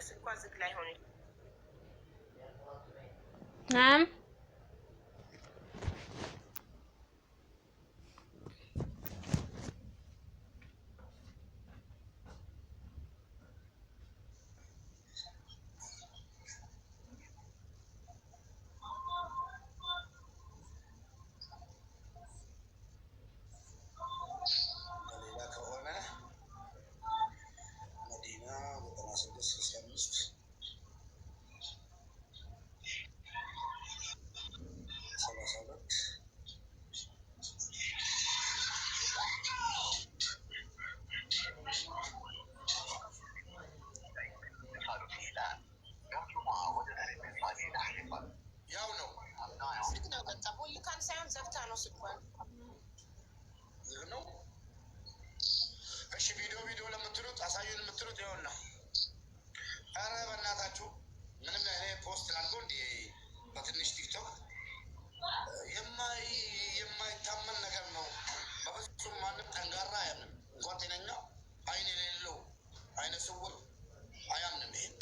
ስልኳ ዝግ ላይ ሆነ። እሺ ቪዲዮ ለምትሉት አሳዩን የምትሉት ይኸውና። ኧረ በእናታችሁ ምንም እኔ ፖስት ላድርገው እንዲ በትንሽ ቲክቶክ የማይታመን ነገር ነው። በፍጹም ማንም ጠንጋራ አያምንም። እንኳን ጤነኛ አይን የሌለው አይነ ስውር አያምንም ይሄን።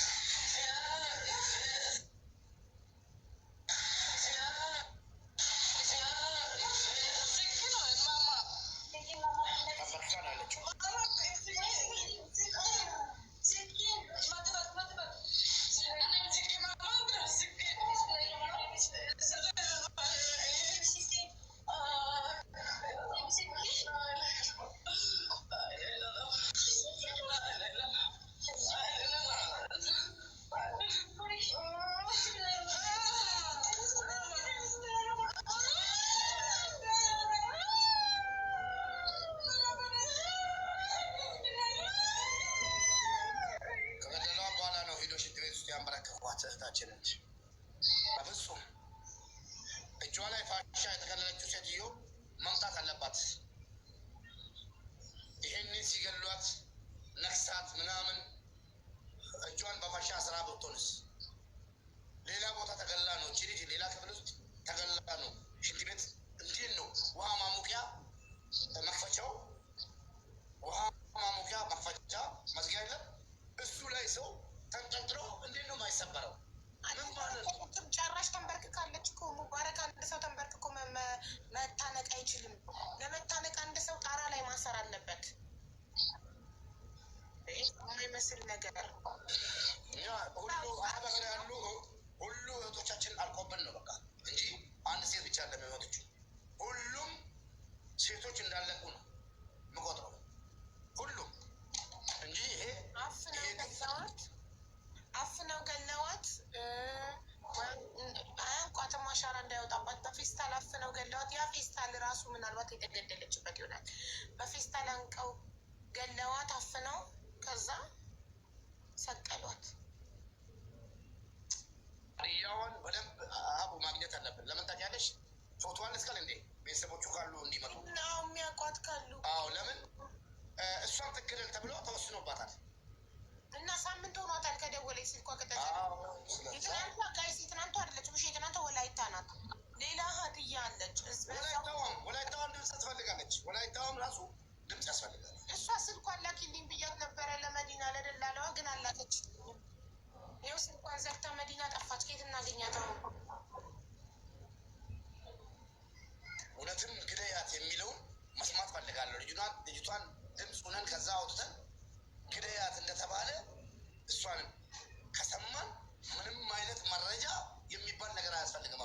እህታችንን በፍጹም እጇ ላይ ፋሻ የተከለለችው ሴትዮ መምጣት አለባት። ይሄንን ሲገሏት ነክሳት ምናምን እጇን በፋሻ ስራ ብትሆንስ? ሌላ ቦታ ተገላ ነው እቺ ልጅ፣ ሌላ ክፍል ውስጥ ተገላ ነው። ሽንት ቤት እንዴት ነው ውሃ ማሞቂያ መክፈቻው፣ ውሃ ማሞቂያ መክፈቻ መዝጊያ የለም። እሱ ላይ ሰው ተንጠልጥሎ እንዴት ነው የማይሰበረው? ጨራሽ ተንበርክካለች እኮ ሙባረክ። አንድ ሰው ተንበርክኮ መታነቅ አይችልም። ለመታነቅ አንድ ሰው ጣራ ላይ ማሰር አለበት። የማይመስል ነገር ሁሉ እህቶቻችን አልቆብን ነው በቃ እንጂ አንድ ሴት ብቻ እንደሚሞትች ሁሉም ሴቶች እንዳለቁ ነው የምቆጥረው። ሁሉም እንጂ ይሄ አፍነው ገለዋት አያንቋትም። አሻራ እንዳይወጣባት በፌስታል አፍነው ገለዋት። ያ ፌስታል ራሱ ምናልባት የተገደለችበት ይሆናል። በፌስታል አንቀው ገለዋት አፍነው፣ ከዛ ሰቀሏት። ያውን በደንብ አቡ ማግኘት አለብን። ለምን ታውቂያለሽ? ፎቶዋን እስካል እንዴ ቤተሰቦቹ ካሉ እንዲመጡ ነው የሚያውቋት ካሉ። አዎ ለምን እሷን ትግደል ተብሎ ተወስኖባታል። እና ሳምንት ሆኗታል ከደወለች ስልኳ ከተዘ የትናንቷ ጋይስ የትናንቷ አይደለችም። እሺ የትናንቷ ወላይታ ናት። ሌላ ሀዲያ አለች። ወላይታዋን ድምፅ ትፈልጋለች። ወላይታዋም ራሱ ድምፅ ያስፈልጋል። እሷ ስልኳን ላኪልኝ ብያት ነበረ ለመዲና ለደላለዋ፣ ግን አላከች። ይኸው ስልኳን ዘግታ መዲና ጠፋች። ከየት እናገኛት? እውነትም ግደያት የሚለውን መስማት ፈልጋለሁ። ልጅቷን ድምፅ ሁነን ከዛ አውጥተን ግደያት እንደተባለ እሷንም ከሰማን ምንም አይነት መረጃ የሚባል ነገር አያስፈልግም።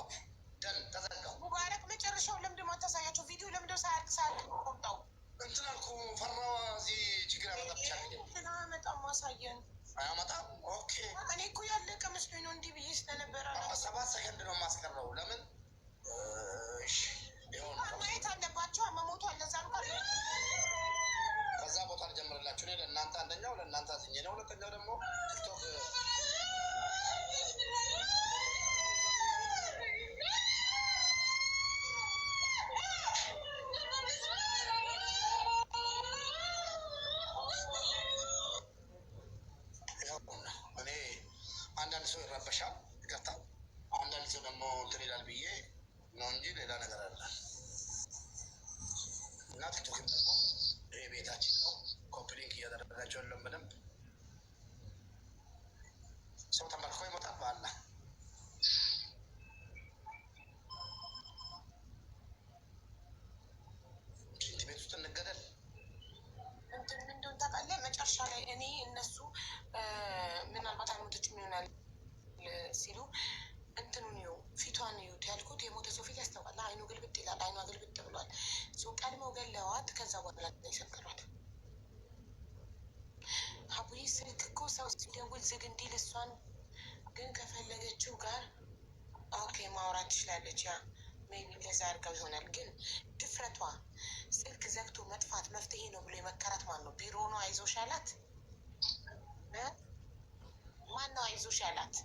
ደን ተዘጋው። ሙባረክ መጨረሻው ለምንድን ነው የማታሳያቸው? ቪዲዮ ለምንድን ሳያልቅ ቆምጣው እንትን አልኩ። ፈራዋ እዚህ ችግር ያመጣብሻል። አያመጣም። ማሳየን አያመጣም። ኦኬ እኔ እኮ ያለቀ መስሎኝ ነው እንዲህ ብዬ ስለነበረ 7 ሰከንድ ነው የማስቀረው። ለምን ማየት አለባቸው። መሞቱ አለዛ ነው። ከዛ ቦታ ልጀምርላችሁ። እኔ ለእናንተ አንደኛው ለእናንተ አዝኜ ነው። ሁለተኛው ደግሞ ቲክቶክ እኔ አንዳንድ ሰው ይረበሻል፣ ይቀርታል። አንዳንድ ሰው ደግሞ እንትን ይላል ብዬ ነው እንጂ ሌላ ነገር አለ እና ቲክቶክም ደግሞ ይሄ ቤታችን ነው። ኮምፕሊንክ እያደረጋቸው ያለን በደንብ የሰቀሏት። አቡዬ ስልክ እኮ ሰው ሲደውል ዝግ እንዲል እሷን ግን ከፈለገችው ጋር ኦኬ ማውራት ትችላለች። ያ ሜቢ ለዛ አድርገው ይሆናል። ግን ድፍረቷ ስልክ ዘግቶ መጥፋት መፍትሄ ነው ብሎ የመከራት ማን ነው? ቢሮ ነው አይዞሽ ያላት? ማን ነው አይዞሽ ያላት?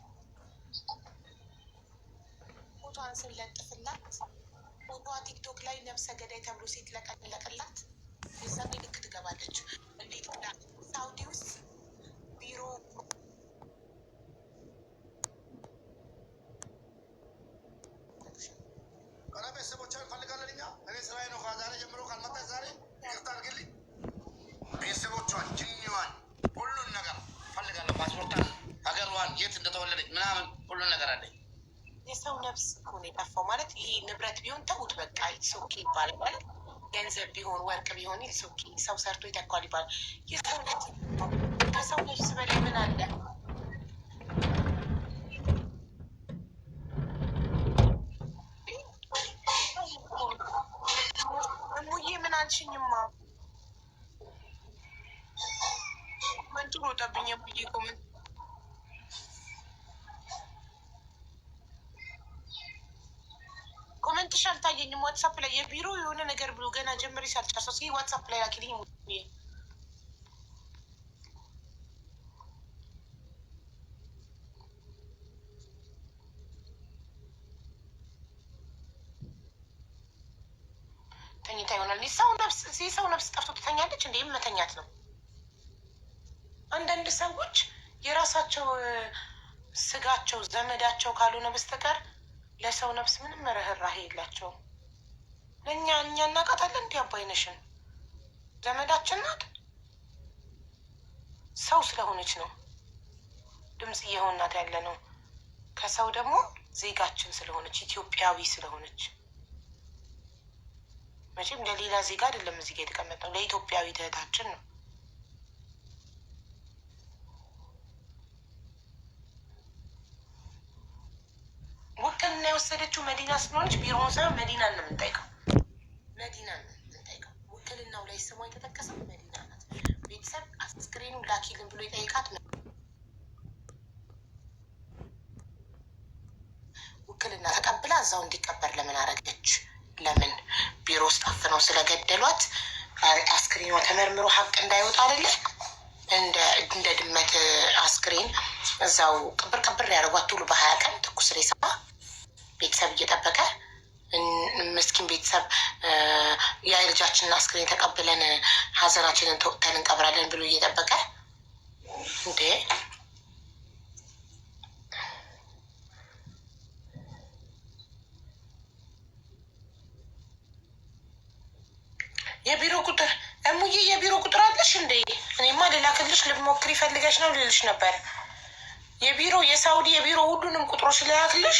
ፎቶዋን ስንለጥፍላት ፎቶዋ ቲክቶክ ላይ ነብሰ ገዳይ ተብሎ ሲትለቀለቅላት የዛኔ ልክ ትገባለች። እንዴት ብላ ሳውዲ ውስጥ ቢሮ ቤተሰቦቿን እንፈልጋለን እኛ። እኔ ስራዬ ነው። ከዛሬ ጀምሮ ካልመጣ ዛሬ ይቅርታ አድርግልኝ። ቤተሰቦቿን፣ ጅኒዋን፣ ሁሉን ነገር ፈልጋለሁ። ፓስፖርቷን፣ ሀገሯን፣ የት እንደተወለደች ምናምን ሁሉን ነገር አለኝ። የሰው ነፍስ እኮ ነው የጠፋው። ማለት ይሄ ንብረት ቢሆን ተውት በቃ ሶኬ ይባላል። ማለት ገንዘብ ቢሆን ወርቅ ቢሆን ሶኬ ሰው ሰርቶ ይተኳል ይባላል። የሰው ነፍስ ከሰው ነፍስ በላይ ምን አለ? እሙዬ ምን አልሽኝማ? መንቱ ሮጠብኝ። እሙዬ ኮመንት ኮመንትሽ አልታየኝም። ዋትሳፕ ላይ የቢሮ የሆነ ነገር ብሎ ገና ጀምሪ ሳልጨርሰው እስኪ ዋትሳፕ ላይ ላኪልኝ። ተኝታ ይሆናል። የሰው ነፍስ ጠፍቶ ትተኛለች። እንዲህም መተኛት ነው። አንዳንድ ሰዎች የራሳቸው ስጋቸው ዘመዳቸው ካልሆነ በስተቀር ለሰው ነፍስ ምንም ርህራሄ የላቸውም። እኛ እናውቃታለን። እንዲህ አባይነሽን ዘመዳችን ናት። ሰው ስለሆነች ነው ድምፅ እየሆናት ያለ ነው። ከሰው ደግሞ ዜጋችን ስለሆነች ኢትዮጵያዊ ስለሆነች መቼም ለሌላ ዜጋ አይደለም እዚህ ጋ የተቀመጠው ለኢትዮጵያዊ እህታችን ነው። ውክልና የወሰደችው መዲና ስለሆነች ቢሮውን ሳይሆን መዲናን ነው የምንጠይቀው። መዲናን ነው የምንጠይቀው። ውክልናው ላይ ስሟ የተጠቀሰው መዲና ናት። ቤተሰብ አስክሬኑ ላኪልን ብሎ የጠይቃት ውክልና ተቀብላ እዛው እንዲቀበር ለምን አረገች? ለምን ቢሮ ውስጥ አፍነው ስለገደሏት አስክሬኗ ተመርምሮ ሀቅ እንዳይወጣ አይደለ? እንደ ድመት አስክሬን እዛው ቅብር ያደርጓት ሁሉ በ20 ቀን ትኩስ ሬሳ ቤተሰብ እየጠበቀ ምስኪን ቤተሰብ የልጃችንን አስክሬን ተቀብለን ሀዘናችንን ተወጥተን እንቀብራለን ብሎ እየጠበቀ እንዴ! የቢሮ ቁጥር እሙዬ የቢሮ ቁጥር አለሽ እንዴ? እኔማ ልላክልሽ ልሞክር ይፈልገሽ ነው ልልሽ ነበር። የቢሮ የሳውዲ የቢሮ ሁሉንም ቁጥሮች ልላክልሽ።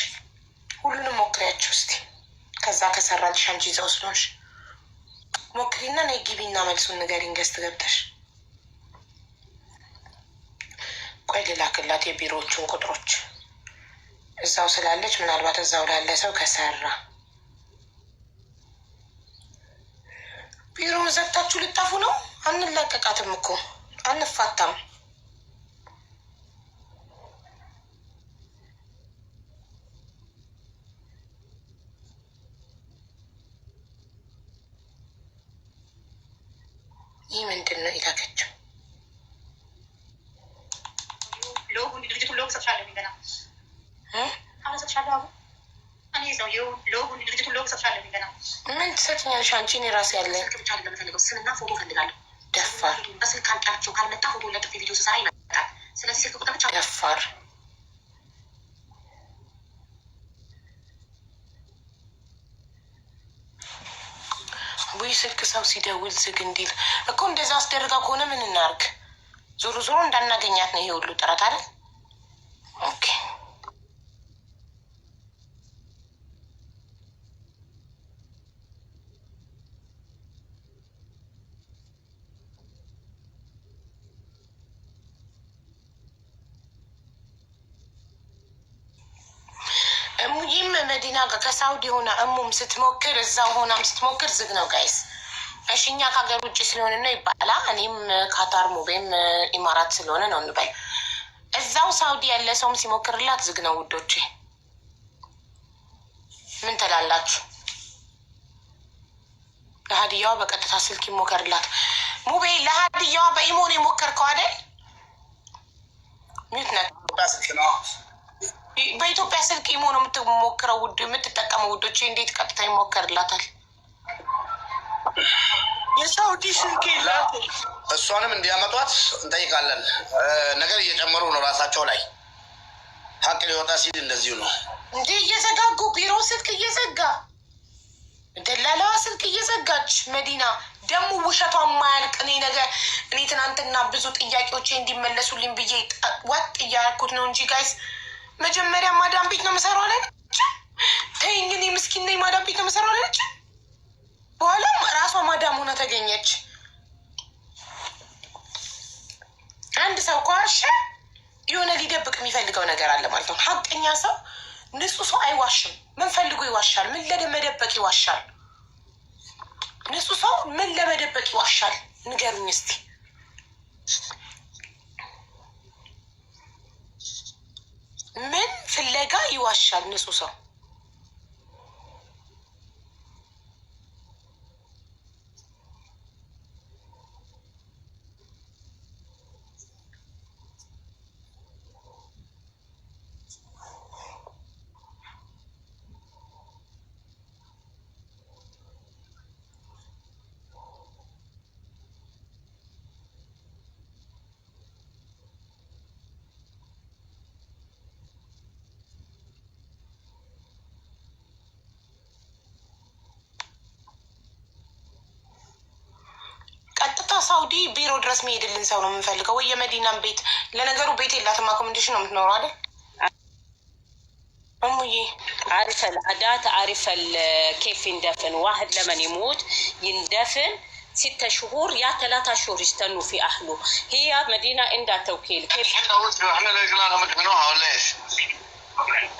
ሁሉንም ሞክሪያቸው እስቲ። ከዛ ከሰራልሽ አንቺ ይዘው ስለሆንሽ ሞክሪና ነይ ግቢና መልሱን ንገሪኝ። ገዝት ገብተሽ ቆይ ልላክላት የቢሮዎቹን ቁጥሮች እዛው ስላለች ምናልባት እዛው ላለ ሰው ከሰራ ቢሮውን ዘግታችሁ ልጠፉ ነው። አንላቀቃትም እኮ አንፋታም። ይህ ምንድን ነው የላከችው? ምን ትሰጥኛለሽ አንቺ? እኔ ራሴ ያለ ስምና ፎቶ ፈልጋለሁ። ደፋር በስልክ ካልጫቸው ካልመጣ ፎቶ ለጥፍ ቪዲዮ ስሰራ ይመጣል። ስለዚህ ስልክ ቁጥር ብቻ ደፋር። ወይ ስልክ ሰው ሲደውል ዝግ እንዲል እኮ እንደዛ አስደርጋ ከሆነ ምን እናርግ? ዞሮ ዞሮ እንዳናገኛት ነው ይሄ ሁሉ ጥረት አይደል? ኦኬ እሙዬም መዲና ጋር ከሳውዲ ሆና እሙም ስትሞክር እዛው ሆናም ስትሞክር ዝግ ነው ጋይስ። እሺ እኛ ከሀገር ውጭ ስለሆነ ነው ይባላል። እኔም ካታር ሙቤም ኢማራት ስለሆነ ነው እንበል። እዛው ሳውዲ ያለ ሰውም ሲሞክርላት ዝግ ነው ውዶቼ። ምን ትላላችሁ? ለሀዲያዋ በቀጥታ ስልክ ይሞከርላት። ሙቤ ለሀዲያዋ በኢሞን የሞከርከው አይደል? ሚት ነ በኢትዮጵያ ስልክ ኢሞ ነው የምትሞክረው ውድ የምትጠቀመው ውዶቼ። እንዴት ቀጥታ ይሞከርላታል? የሳውዲ ስልክ የላት። እሷንም እንዲያመጧት እንጠይቃለን። ነገር እየጨመሩ ነው ራሳቸው ላይ ሀቅ ሊወጣ ሲል እንደዚሁ ነው እንዴ እየዘጋጉ ቢሮ ስልክ እየዘጋ ደላላዋ ስልክ እየዘጋች መዲና ደግሞ ውሸቷ ማያልቅ። እኔ ትናንትና ብዙ ጥያቄዎቼ እንዲመለሱልኝ ብዬ ዋጥ እያልኩት ነው እንጂ ጋይስ መጀመሪያ ማዳም ቤት ነው የምሰራው አለች። ተይኝ እኔ ምስኪን ነኝ ማዳም ቤት ነው የምሰራው አለች። በኋላም ራሷ ማዳም ሆና ተገኘች። አንድ ሰው ከዋሸ የሆነ ሊደብቅ የሚፈልገው ነገር አለ ማለት ነው። ሀቀኛ ሰው ንጹህ ሰው አይዋሽም። ምን ፈልጎ ይዋሻል? ምን ለመደበቅ ይዋሻል? ንጹህ ሰው ምን ለመደበቅ ይዋሻል? ንገሩኝ እስቲ። ምን ፍለጋ ይዋሻል ንጹህ ሰው? ሳውዲ ቢሮ ድረስ መሄድልን ሰው ነው የምንፈልገው። ወይ የመዲናን ቤት ለነገሩ ቤት የላትም አኮሞዴሽን ነው የምትኖረው አይደል? እሙዬ عارف العادات عارف كيف يندفن واحد لما يموت يندفن 6 شهور يا 3 شهور يستنوا في أهله. هي مدينة عندها توكيل. كيف احنا اللي قلنا مدفنوها ولا ايش؟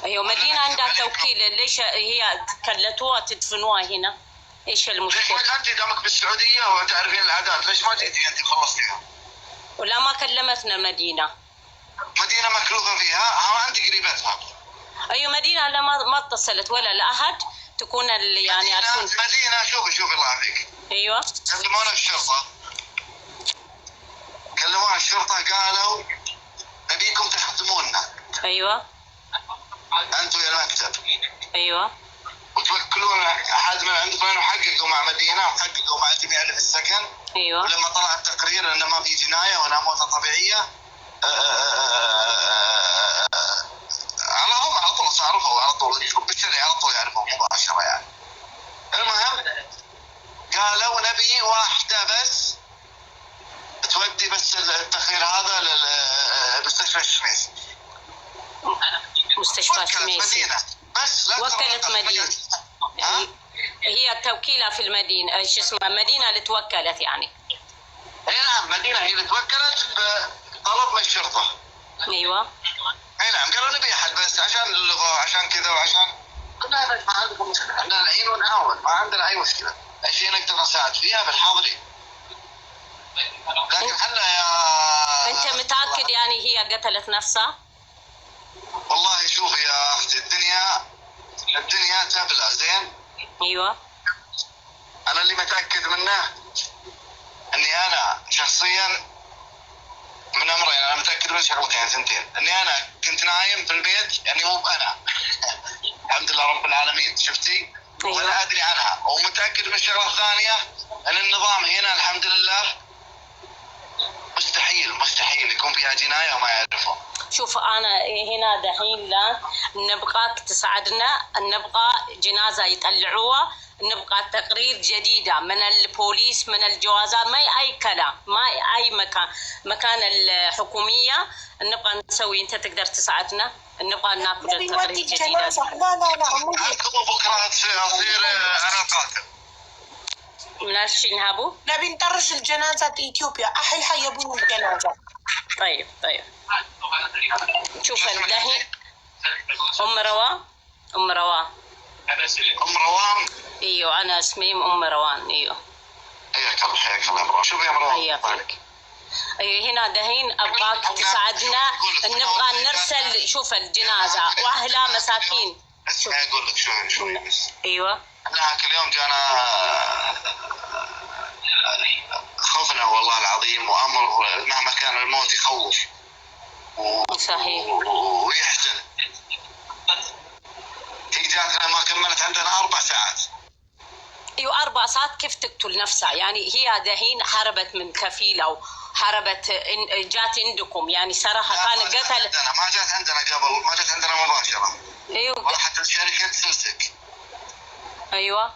ايوه مدينة عندها توكيل. ليش هي كلتوها تدفنوها هنا؟ ايش المشكلة؟ ليش ما انت دامك بالسعودية وتعرفين العادات ليش ما جيتي انت خلصتيها؟ ولا ما كلمتنا المدينة. مدينة مكلوفة فيها انت قريبتها. ايوه مدينة لا ما اتصلت ولا لأحد تكون يعني عارفين. مدينة شوفي الله يعافيك. ايوه كلمونا الشرطة. كلمونا الشرطة قالوا نبيكم تخدمونا. ايوه انتوا يا المكتب. ايوه وتوكلون احد من عندكم انه حققوا مع مدينه وحققوا مع الجميع اللي في السكن. ايوه ولما طلع التقرير انه ما في جنايه ولا موتة طبيعيه على طول صارفوا على طول يشوف بالشرع على طول يعرفوا مباشره يعني. المهم قالوا نبي واحده بس تودي بس التقرير هذا لمستشفى الشميس. مستشفى الشميس بس وكلت مدينة. هي توكيلة في المدينة ايش اسمها مدينة اللي توكلت يعني. اي نعم مدينة هي اللي توكلت بطلب من الشرطة. ايوه اي نعم قالوا نبي احد بس عشان اللغة وعشان كذا وعشان قلنا ما عندكم مشكلة احنا الحين ونحاول ما عندنا اي مشكلة. اي شيء نقدر نساعد فيها بالحاضرين. لكن احنا يا انت متأكد يعني هي قتلت نفسها؟ والله شوفي يا اختي الدنيا تبلى زين. ايوه انا اللي متاكد منه اني انا شخصيا من امرين. انا متاكد من شغلتين ثنتين اني انا كنت نايم في البيت يعني مو انا الحمد لله رب العالمين شفتي. أيوة. ولا ادري عنها. ومتاكد من الشغله الثانيه ان النظام هنا الحمد لله مستحيل يكون فيها جنايه وما يعرفون. شوف انا هنا دحين لا نبغاك تساعدنا نبغى جنازة يطلعوها نبغى تقرير جديدة من البوليس من الجوازات ما اي كلام ما اي مكان الحكومية نبغى نسوي. انت تقدر تساعدنا نبغى ناخذ التقرير جديدة. لا بكره تصير انا قاتل. ماشي نهابو نبي نطرش الجنازة إثيوبيا أحلها يبون الجنازة. طيب شوف الدحين ام روان ايوه ايوه انا اسمي ام روان. ايوه حياك الله حياك الله يا مروان. شوف يا مروان، هنا دحين ابغاك تساعدنا، نبغى نرسل شوف الجنازه واهلها مساكين. شوف اقول لك شوي بس. ايوه احنا كل يوم جانا خوفنا والله العظيم، وامر مهما كان الموت يخوف صحيح ويحزن. هي جاتنا ما كملت عندنا 4 ساعات. ايوه 4 ساعات كيف تقتل نفسها؟ يعني هي دحين هربت من كفيل او هربت جات عندكم، يعني صراحه كان قتل. ما جات عندنا قبل، ما جات عندنا مباشره. ايوه راحت الشركه سلسك. ايوه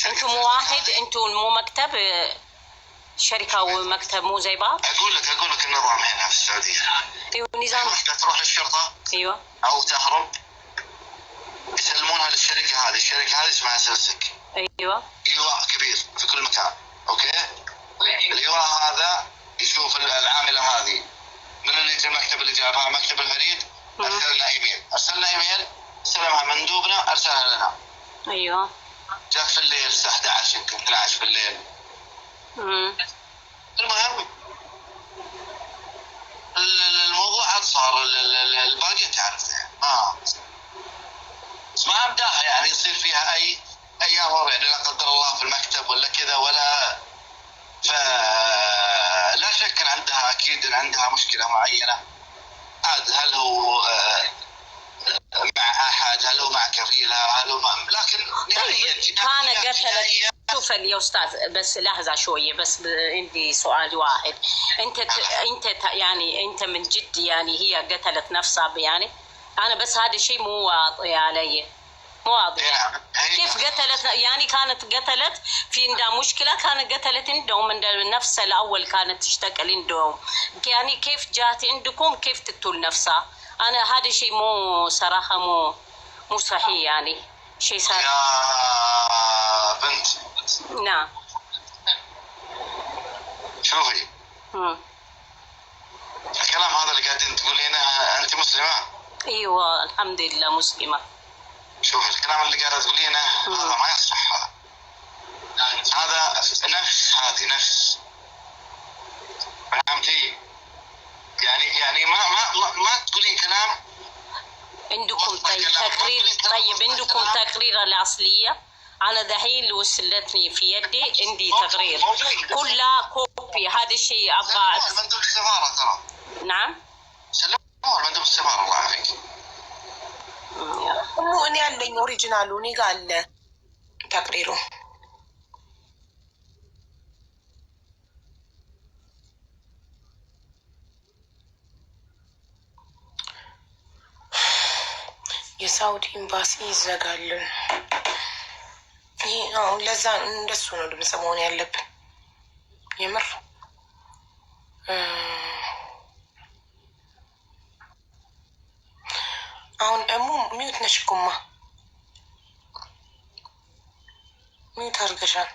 انتم مو واحد، انتم مو مكتب شركه ومكتب مو زي بعض. اقول لك النظام هنا في السعوديه. ايوه نظام. تروح للشرطه ايوه او تهرب يسلمونها للشركه هذه، الشركه هذه اسمها سلسك. ايوه ايواء كبير في كل مكان. اوكي، الايواء هذا يشوف العامله هذه من اللي يجي المكتب اللي جابها، مكتب البريد. ارسلنا ايميل استلمها مندوبنا ارسلها لنا. ايوه جات في الليل الساعه 11 يمكن 12 في الليل. المهم الموضوع عاد صار الباقي تعرف يعني ما امداها يعني يصير فيها اي امر يعني لا قدر الله في المكتب ولا كذا ولا. فلا شك ان عندها اكيد ان عندها مشكله معينه. عاد هل هو مع احد، هل هو مع كفيلها، هل هو مع، لكن كان قتلت. شوف يا استاذ بس لحظه شويه، بس عندي سؤال واحد. انت يعني انت من جد يعني هي قتلت نفسها يعني؟ انا بس هذا الشيء مو واضح علي، مو واضح. كيف قتلت؟ يعني كانت قتلت في عندها مشكله، كانت قتلت عندهم من نفس الاول كانت تشتغل عندهم، يعني كيف جات عندكم كيف تقتل نفسها؟ انا هذا شيء مو صراحه مو صحيح يعني شيء صار. يا بنت نعم شوفي الكلام هذا اللي قاعدين تقولينه انت مسلمه؟ ايوه الحمد لله مسلمه. شوف الكلام اللي قاعده تقولينه هذا ما يصح. هذا نفس فهمتي؟ يعني ما تقولين كلام عندكم تقرير. طيب عندكم تقرير الأصلية؟ أنا دحين وصلتني في يدي عندي تقرير كلها كوبي. هذا الشيء أبغى مندوب السفارة ترى. نعم سلموه مندوب السفارة الله يعافيك. مو اني عندي اوريجينال وني قال تقريره. የሳውዲ ኤምባሲ ይዘጋልን። ይህ አሁን ለዛ እንደሱ ነው ድምሰመሆን ያለብን የምር። አሁን ደግሞ ሚዩት ነሽ እኮማ ሚዩት አድርገሻል።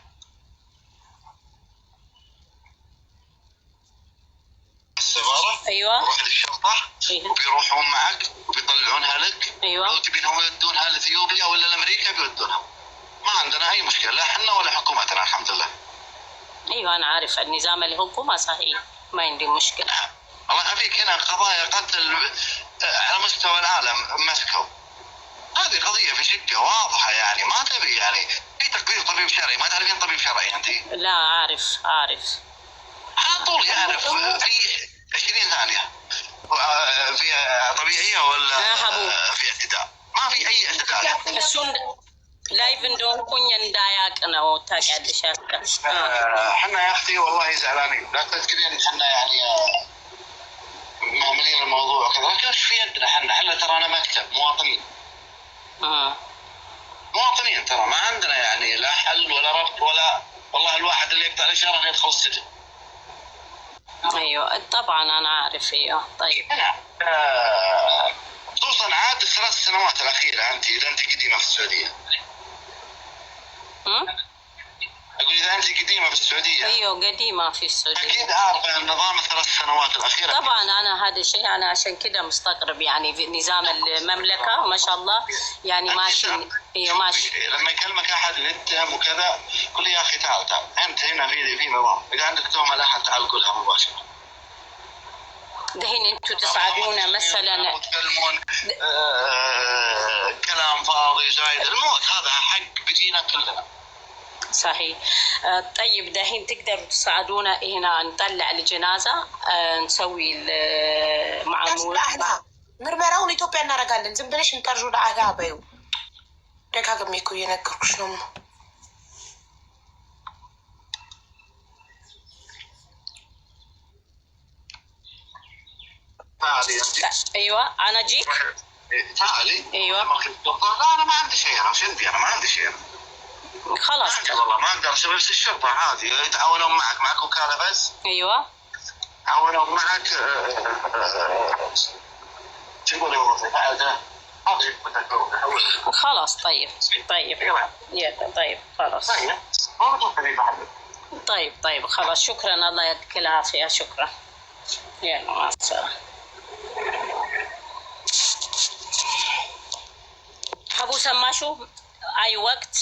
السفارة أيوة روح للشرطة وبيروحون معك وبيطلعونها لك. أيوة لو تبينهم يودونها لإثيوبيا ولا لأمريكا بيودونها، ما عندنا أي مشكلة لا احنا ولا حكومتنا الحمد لله. أيوة أنا عارف النظام الحكومة صحيح ما عندي مشكلة. الله يعافيك هنا قضايا قتل على مستوى العالم مسكوا. هذه قضية في جدة واضحة يعني ما تبي يعني في تقرير طبيب شرعي. ما تعرفين طبيب شرعي أنت؟ لا أعرف على طول يعرف أي 20 ثانية في طبيعية ولا في اعتداء. ما في أي اعتداء. لايف ندون كونين داياك أنا وتاكد شاكا. حنا يا أختي والله زعلانين، لا تذكرين حنا يعني مهملين الموضوع وكذا، لكن ايش في يدنا حنا ترانا مكتب مواطنين. مواطنين ترى ما عندنا يعني لا حل ولا ربط ولا والله الواحد اللي يقطع الإشارة انه يدخل السجن. ايوه طبعا انا عارف. ايوه طيب خصوصا عاد 3 سنوات الأخيرة أنت إذا أنت قديمة في السعودية. أقول إذا أنت قديمة في السعودية. أيوه قديمة في السعودية. أكيد عارفة النظام ال3 سنوات الأخيرة. طبعا أنا هذا الشيء أنا عشان كده مستغرب يعني في نظام المملكة ما شاء الله يعني ماشي. أيوه ماشي. لما يكلمك أحد يتهم وكذا قل يا أخي تعال أنت هنا في نظام، إذا عندك تهمة لأحد تعال قولها مباشرة. دحين انتوا تساعدونا مثلا تكلمون كلام فاضي زايد، الموت هذا حق بيجينا كلنا. صحيح. طيب دحين تقدروا تساعدونا هنا نطلع الجنازة نسوي المعمول ምርመራውን ኢትዮጵያ እናደርጋለን። ዝም ብለሽ እንጠርዡ ለአህላ በዩ ደጋግሜ እኮ እየነገርኩሽ ነው። ايوه انا جيت. تعالي. ايوه. لا انا ما عندي شيء، انا عندي انا ما عندي شيء. خلاص والله ما اقدر اسوي بس الشرطه عادي يتعاونون معك وكاله بس. ايوه يتعاونون معك. تقولي خلاص. طيب طيب خلاص. طيب خلاص شكرا الله يعطيك العافيه. شكرا يلا مع السلامه. አቡ ሰማሹ አይ ወቅት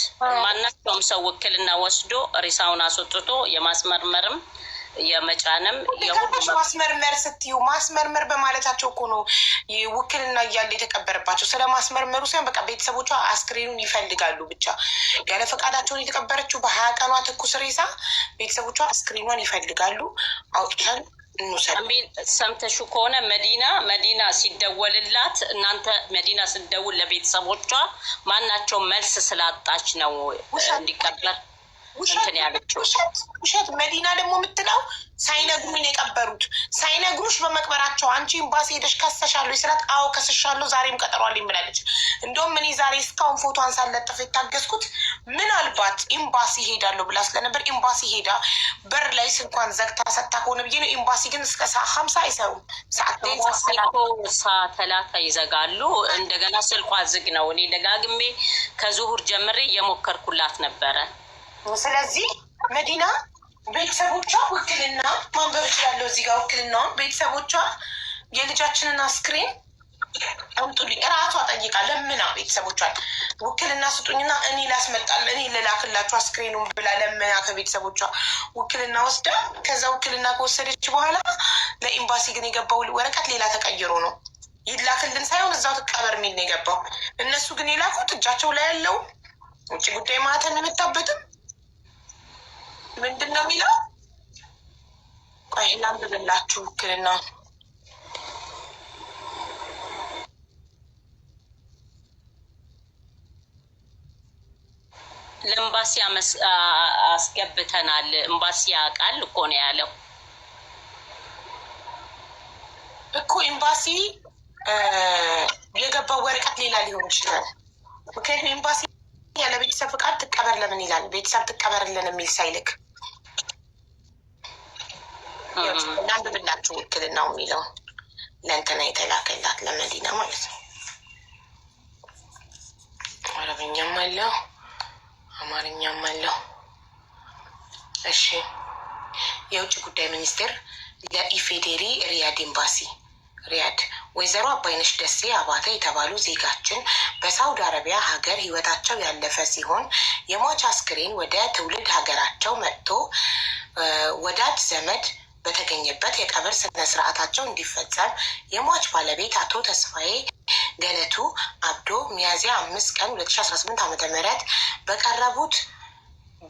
ማናቸውም ሰው ውክልና ወስዶ ሪሳውን አስወጥቶ የማስመርመርም የመጫንም የሁሉ ማስመርመር ስትዩ ማስመርመር በማለታቸው እኮ ነው ውክልና እያለ የተቀበረባቸው። ስለ ማስመርመሩ ሳይሆን በቃ ቤተሰቦቿ አስክሬኑን ይፈልጋሉ ብቻ። ያለ ፈቃዳቸውን የተቀበረችው በ20 ቀኗ ትኩስ ሬሳ ቤተሰቦቿ አስክሬኗን ይፈልጋሉ። አውጥተን ሰምተሹ ከሆነ መዲና ሲደወልላት እናንተ መዲና ስደውል ለቤተሰቦቿ ማናቸው መልስ ስላጣች ነው እንዲቀበር እንትን ያለችው። ውሸት። መዲና ደግሞ የምትለው ሳይነግሩኝ የቀበሩት ሳይነግሩሽ በመቅበራቸው አንቺ ኤምባሲ ሄደሽ ከሰሻለሁ ስላት፣ አዎ ከሰሻለሁ ዛሬም ቀጠሯልኝ ብላለች። እንደውም እኔ ዛሬ እስካሁን ፎቶን ሳለጥፍ የታገዝኩት ምናልባት ኤምባሲ ሄዳለሁ ብላ ስለነበር ኤምባሲ ሄዳ በር ላይ ስልኳን ዘግታ ሰታ ከሆነ ብዬ ነው። ኤምባሲ ግን እስከ 50 አይሰሩም። ሰዓት ይዘጋሉ። እንደገና ስልኳ ዝግ ነው። እኔ ደጋግሜ ከዙሁር ጀምሬ እየሞከርኩላት ነበረ። ስለዚህ መዲና ቤተሰቦቿ ውክልና ማንበብ እችላለሁ እዚህ ጋር ውክልናውን ቤተሰቦቿ የልጃችንን አስክሬን አምጡልኝ እራሷ ጠይቃ ለምና ቤተሰቦቿን ውክልና ስጡኝና እኔ ላስመጣል እኔ ልላክላችሁ አስክሬኑን ብላ ለምና ከቤተሰቦቿ ውክልና ወስዳ ከዛ ውክልና ከወሰደች በኋላ ለኤምባሲ ግን የገባው ወረቀት ሌላ ተቀይሮ ነው ይላክልን ሳይሆን እዛው ትቀበር የሚል ነው የገባው። እነሱ ግን የላኩት እጃቸው ላይ ያለው ውጭ ጉዳይ ማህተም የመታበትም ምንድን ነው የሚለው? ቆይ ላንብብላችሁ ውክልና ለኤምባሲ አስገብተናል። ኤምባሲ ያውቃል እኮ ነው ያለው እኮ ኤምባሲ የገባው ወረቀት ሌላ ሊሆን ይችላል። ምክንያቱም ኤምባሲ ያለ ቤተሰብ ፍቃድ ትቀበር ለምን ይላል? ቤተሰብ ትቀበርልን የሚል ሳይልክ ላንብብላችሁ ውክልናው የሚለው ለእንትና የተላከላት ለመዲና ማለት ነው። አረብኛም አለው አማርኛም አለው። እሺ የውጭ ጉዳይ ሚኒስቴር ለኢፌዴሪ ሪያድ ኤምባሲ ሪያድ ወይዘሮ አባይነሽ ደሴ አባተ የተባሉ ዜጋችን በሳውዲ አረቢያ ሀገር ህይወታቸው ያለፈ ሲሆን የሟች አስክሬን ወደ ትውልድ ሀገራቸው መጥቶ ወዳጅ ዘመድ በተገኘበት የቀብር ስነ ስርዓታቸው እንዲፈጸም የሟች ባለቤት አቶ ተስፋዬ ገለቱ አብዶ ሚያዝያ 5 ቀን 2018 ዓ.ም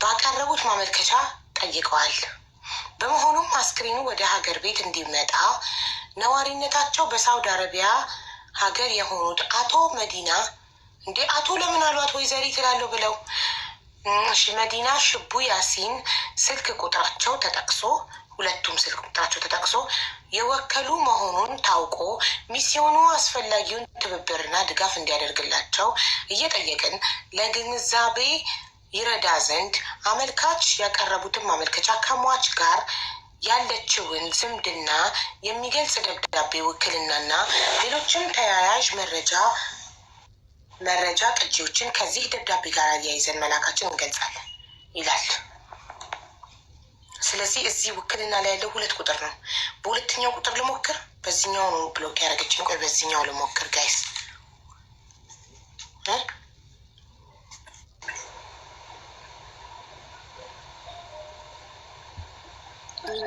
ባቀረቡት ማመልከቻ ጠይቀዋል። በመሆኑም አስክሬኑ ወደ ሀገር ቤት እንዲመጣ ነዋሪነታቸው በሳውዲ አረቢያ ሀገር የሆኑት አቶ መዲና እንዴ አቶ ለምን አሏት ወይዘሪት እላለሁ ብለው መዲና ሽቡ ያሲን ስልክ ቁጥራቸው ተጠቅሶ ሁለቱም ስልክ ቁጥራቸው ተጠቅሶ የወከሉ መሆኑን ታውቆ ሚስዮኑ አስፈላጊውን ትብብርና ድጋፍ እንዲያደርግላቸው እየጠየቅን ለግንዛቤ ይረዳ ዘንድ አመልካች ያቀረቡትን ማመልከቻ ከሟች ጋር ያለችውን ዝምድና የሚገልጽ ደብዳቤ ውክልናና ሌሎችም ተያያዥ መረጃ ቅጂዎችን ከዚህ ደብዳቤ ጋር አያይዘን መላካችን እንገልጻለን ይላል። ስለዚህ እዚህ ውክልና ላይ ያለው 2 ቁጥር ነው። በሁለተኛው ቁጥር ልሞክር። በዚህኛው ነው ብሎክ ያደረገችኝ። ቆይ በዚህኛው ልሞክር ጋይስ።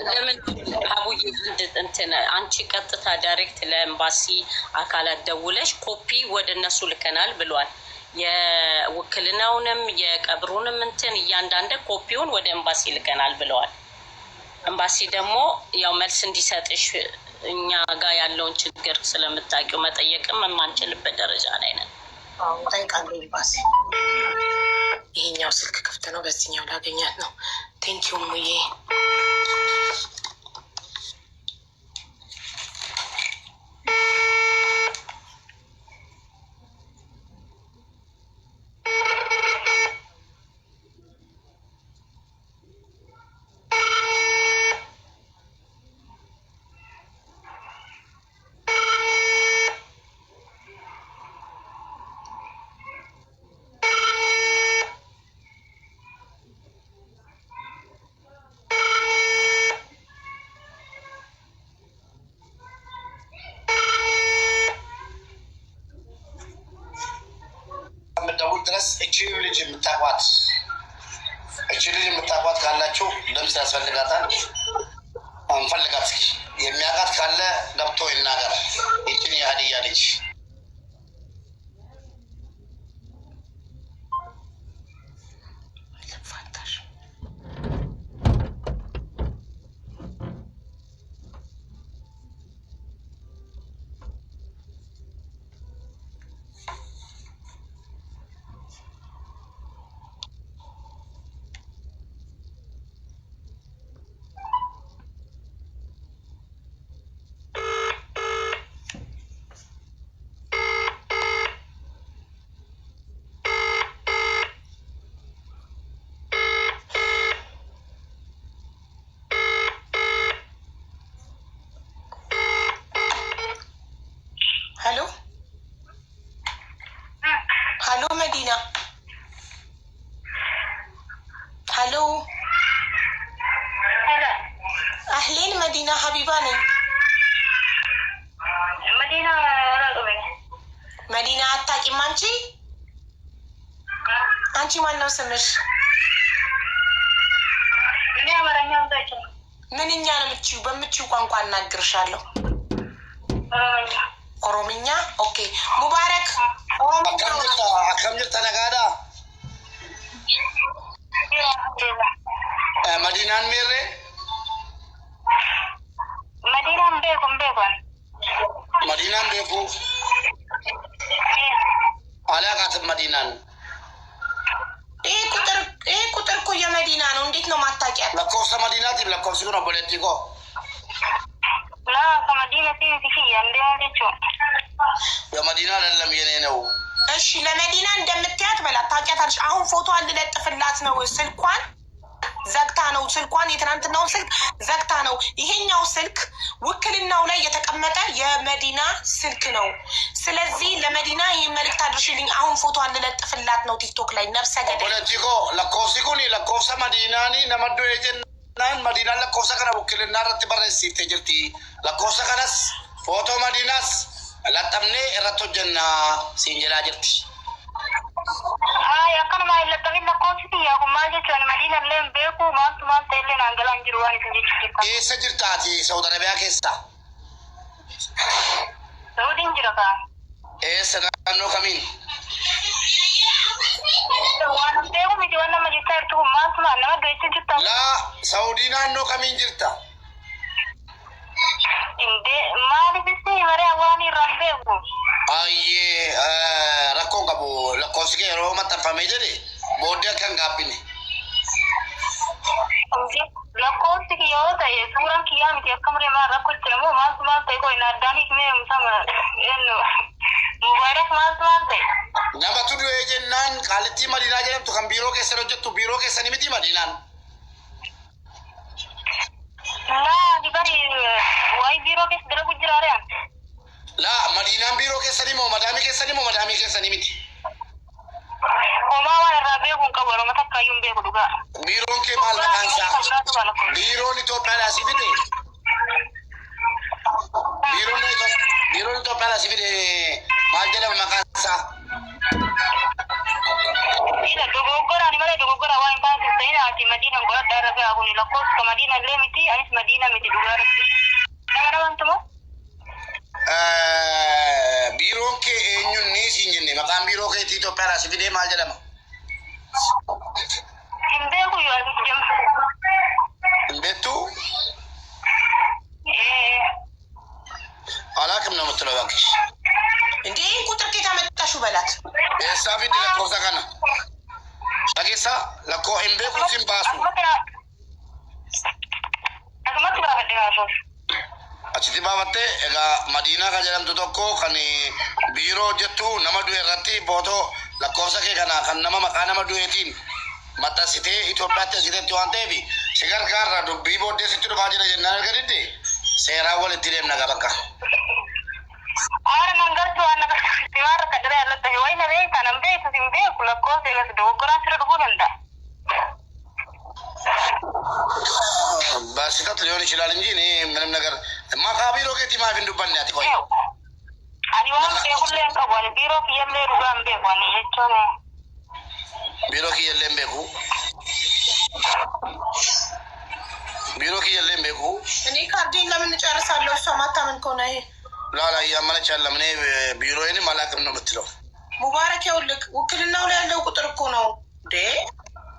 ለምን አቡዬ እንትን አንቺ ቀጥታ ዳይሬክት ለኤምባሲ አካላት ደውለሽ ኮፒ ወደ እነሱ ልከናል ብሏል። የውክልናውንም የቀብሩንም እንትን እያንዳንደ ኮፒውን ወደ ኤምባሲ ልከናል ብለዋል። ኤምባሲ ደግሞ ያው መልስ እንዲሰጥሽ እኛ ጋር ያለውን ችግር ስለምታውቂው መጠየቅም የማንችልበት ደረጃ ላይ ነን። ጠይቃለሁ ኤምባሲ። ይሄኛው ስልክ ክፍት ነው፣ በዚህኛው ላገኛት ነው። ቴንኪው ሙዬ። ድረስ እቺ ልጅ የምታቋት ካላችሁ ድምፅ ያስፈልጋታል። አንፈልጋት እስኪ የሚያውቃት ካለ ገብቶ ይናገር። ይችን የሀዲያ ልጅ مدينة. هلو أهلين مدينة حبيباني. مدينة أتاكي مانشي أنشي ما نوسمش من إني أنا متشو بمتشو كان ناقرشالو أورومينيا أوكي مبارك أكم جرت أنا قاعدة مدينة ميري مدينة بيكم مدينة بيكو على قاتب مدينة إيه كتر كويا مدينة ننديك نماتاكي لكوسة مدينة تيم لكوسة كنا بوليتيكو لا كمدينة تيجي عندنا تيجو يا مدينة للم ينينو እሺ ለመዲና እንደምትያት በላት ታውቂያታለሽ። አሁን ፎቶ ልለጥፍላት ነው። ስልኳን ዘግታ ነው። ስልኳን የትናንትናው ስልክ ዘግታ ነው። ይሄኛው ስልክ ውክልናው ላይ የተቀመጠ የመዲና ስልክ ነው። ስለዚህ ለመዲና ይሄን መልእክት አድርሽልኝ። አሁን ፎቶ ልለጥፍላት ነው ቲክቶክ ላይ ነፍሰ ገዳይ ፖለቲኮ ለኮሲኩኒ ለኮሰ መዲናኒ ነመዶ የጀናን መዲና ለኮሰ ከነ ውክልና ረት በረሲ ተጅርቲ ለኮሰ ከነስ ፎቶ መዲናስ لطمني رتو جنا سينجلا جرتي يا كان ما لطمني لكوسي يا ما جت انا مدينه لين بيكو ما تلين انجلان جرواني تجي ايه سجرتاتي سعودي عربيه كيستا سعودي جركا ايه سنانو كمين وانا بيكو مي وانا ما جت تو ما اسمع انا جيت جتا لا سعودي نانو كمين جرتا inde mali bisi mare awani rambeku aye rakon kabu la kosike roma ta famejere bodya kan gapine la kosike yoda ye suran kiya mi kamre ma rakko chemo ma te ko ina dani me musama eno mubarak ma te nama tudu eje nan kalati madina jere to kan biro ke sero jettu biro ke sanimiti madinan لا دبري واي بيرو كيس درا بجراريا لا مدينة بيرو كيس سنيمو مدامي كيس سنيمو مدامي كيس سنيمتي وما وانا الرابع كون كبر ما تكايم بيكو دوغا بيرون كي مال مكانسا بيرون إثيوبيا لا سيفيدي بيرون إثيوبيا لا سيفيدي مال جل مكانسا إذا دوغورا أنا ما دوغورا وين كان تستعين على مدينة غورا دارجة أقولي لكوس كمدينة اللي متي أنيس مدينة متي دوغورا نعم أنتم بيرون كي إنيون نيسي جنني مكان بيرون كي إثيوبيا لا سيفيدي مال جل ما إنبيكو يوازي جم إنبيتو አላውቅም ነው የምትለው እባክሽ እንዴ ቁጥር ከታ መጣሹ በላት የሳቢ ለኮዛ ካና አገሳ ለኮ ኢምቤኩ ሲምባሱ አግማት ባፈደራሶ አቺቲ ባባቴ ኤጋ መዲና ከጀለምቱ ቶኮ ከኒ ቢሮ ጀቱ ነመዱ የራቲ ቦቶ ለኮሳ ከና ከነማ መቃ ነመዱ የቲን መጣሲቴ ኢትዮጵያተ ሲቴ ዋንቴቢ ሲጋር ጋር ዱቢ ቦዴ ሲቱ ባጀለ ጀናር ገድዴ ሴራ ወልቲ ደም ነጋ በቃ Ahora mangato ana siwara kadare alata hiwai na bei tanam bei tusimbe kulakko segas dogora sira dugulanda በስህተት ሊሆን ይችላል እንጂ እኔ ምንም ነገር ማካቢሮ ከቲ ማፊ እንዱባን ያት ቆይ ani wa be hulle ka woni biro ki yelle rugan be woni echone ቢሮ ከየለም ቤኩ ቢሮ ከየለም ቤኩ እኔ ካርዴን ለምን ጨርሳለሁ እሷ ማታምን ከሆነ ይሄ ላላ ያመለች ያለም እኔ ቢሮዬን ማላቅም ነው የምትለው ሙባረክ ይኸውልህ ውክልናው ላይ ያለው ቁጥር እኮ ነው እንዴ